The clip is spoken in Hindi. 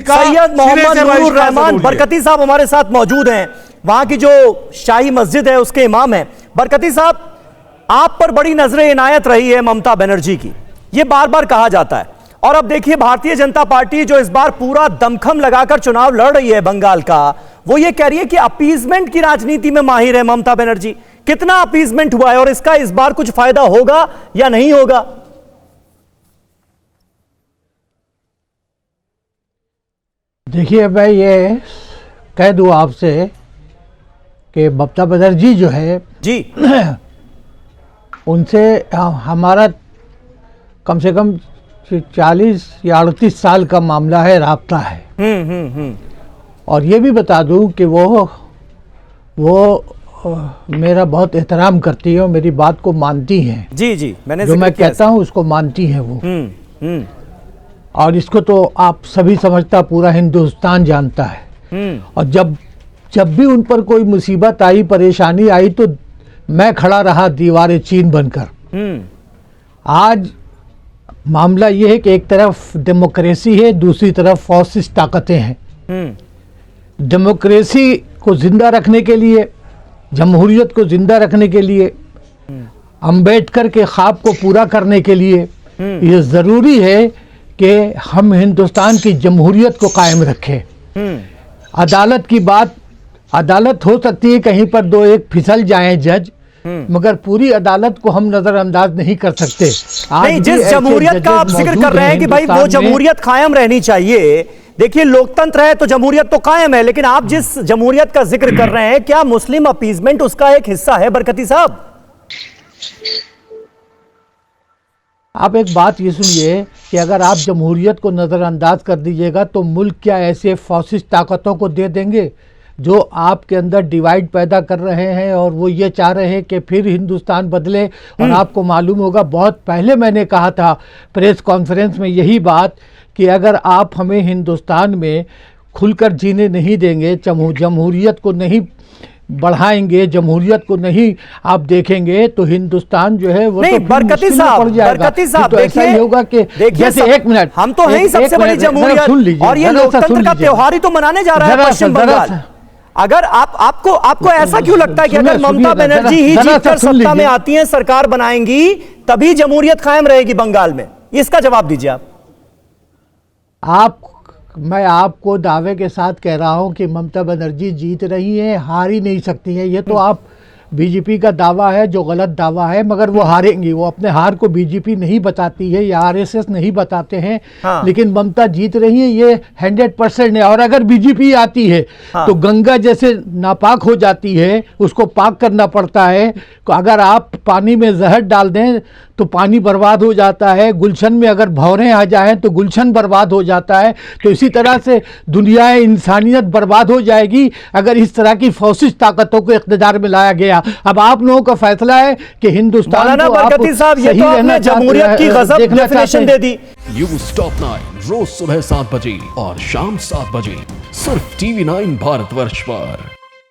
का सैयद मोहम्मद नूरुर रहमान बरकती साहब हमारे साथ मौजूद हैं, वहां की जो शाही मस्जिद है उसके इमाम हैं। बरकती साहब, आप पर बड़ी नजर इनायत रही है ममता बनर्जी की, ये बार बार कहा जाता है। और अब देखिए भारतीय जनता पार्टी जो इस बार पूरा दमखम लगाकर चुनाव लड़ रही है बंगाल का, वो ये कह रही है कि अपीजमेंट की राजनीति में माहिर है ममता बनर्जी। कितना अपीजमेंट हुआ है और इसका इस बार कुछ फायदा होगा या नहीं होगा? देखिए, मैं ये कह दूं आपसे कि ममता बनर्जी जो है जी, उनसे हमारा कम से कम 40 या 38 साल का मामला है, राब्ता है। और ये भी बता दूं कि वो मेरा बहुत एहतराम करती है और मेरी बात को मानती हैं। जी जी, मैंने जो मैं कहता हूं उसको मानती हैं वो। और इसको तो आप सभी समझता, पूरा हिंदुस्तान जानता है। और जब भी उन पर कोई मुसीबत आई, परेशानी आई, तो मैं खड़ा रहा दीवार चीन बनकर। आज मामला यह है कि एक तरफ डेमोक्रेसी है, दूसरी तरफ फॉसिस्ट ताकतें हैं। डेमोक्रेसी को जिंदा रखने के लिए, जमहूरियत को जिंदा रखने के लिए, अंबेडकर के ख्वाब को पूरा करने के लिए ये ज़रूरी है कि हम हिंदुस्तान की जमहूरियत को कायम रखें। अदालत की बात, अदालत हो सकती है कहीं पर दो एक फिसल जाएं जज, मगर पूरी अदालत को हम नजरअंदाज नहीं कर सकते। नहीं, जिस जमहूरियत का आप जिक्र कर रहे हैं कि भाई वो जमहूरियत कायम रहनी चाहिए, देखिए लोकतंत्र है तो जमहूरियत तो कायम है, लेकिन आप जिस जमहूरियत का जिक्र कर रहे हैं, क्या मुस्लिम अपीजमेंट उसका एक हिस्सा है बरकती साहब? आप एक बात ये सुनिए कि अगर आप जमहूरियत को नज़रअंदाज कर दीजिएगा तो मुल्क क्या ऐसे फॉसिस्ट ताकतों को दे देंगे जो आपके अंदर डिवाइड पैदा कर रहे हैं, और वो ये चाह रहे हैं कि फिर हिंदुस्तान बदले। और आपको मालूम होगा, बहुत पहले मैंने कहा था प्रेस कॉन्फ्रेंस में यही बात कि अगर आप हमें हिंदुस्तान में खुलकर जीने नहीं देंगे, जमहूरियत को नहीं बढ़ाएंगे, जमहूरियत को नहीं आप देखेंगे, तो हिंदुस्तान जो है वो नहीं, तो बरकती साहब तो ऐसा ही होगा कि जैसे एक मिनट, हम तो हैं ही सबसे बड़ी जमहूरियत, और ये लोकतंत्र का त्योहार ही तो मनाने जा रहा है पश्चिम बंगाल। अगर आपको ऐसा क्यों लगता है कि अगर ममता बनर्जी ही जीतकर सत्ता में आती हैं, सरकार बनाएंगी, तभी जमहूरियत कायम रहेगी बंगाल में? इसका जवाब दीजिए आप। मैं आपको दावे के साथ कह रहा हूं कि ममता बनर्जी जीत रही हैं, हार ही नहीं सकती हैं। ये तो आप बीजेपी का दावा है जो गलत दावा है, मगर वो हारेंगी। वो अपने हार को बीजेपी नहीं बताती है या आरएसएस नहीं बताते हैं। हाँ। लेकिन ममता जीत रही है, ये 100% है। और अगर बीजेपी आती है तो गंगा जैसे नापाक हो जाती है, उसको पाक करना पड़ता है। अगर आप पानी में जहर डाल दें तो पानी बर्बाद हो जाता है, गुलशन में अगर भंवरें आ जाएं तो गुलशन बर्बाद हो जाता है। तो इसी तरह से दुनिया, इंसानियत बर्बाद हो जाएगी अगर इस तरह की फौसिस्ट ताकतों को इख्तियार में लाया गया। अब आप लोगों का फैसला है कि हिंदुस्तान को आप सही रहना, जमहूरियत की गजब डेफिनेशन दे दी। न्यूज़ टॉप 9 रोज सुबह 7 बजे और शाम 7 बजे सिर्फ TV9 भारतवर्ष पर।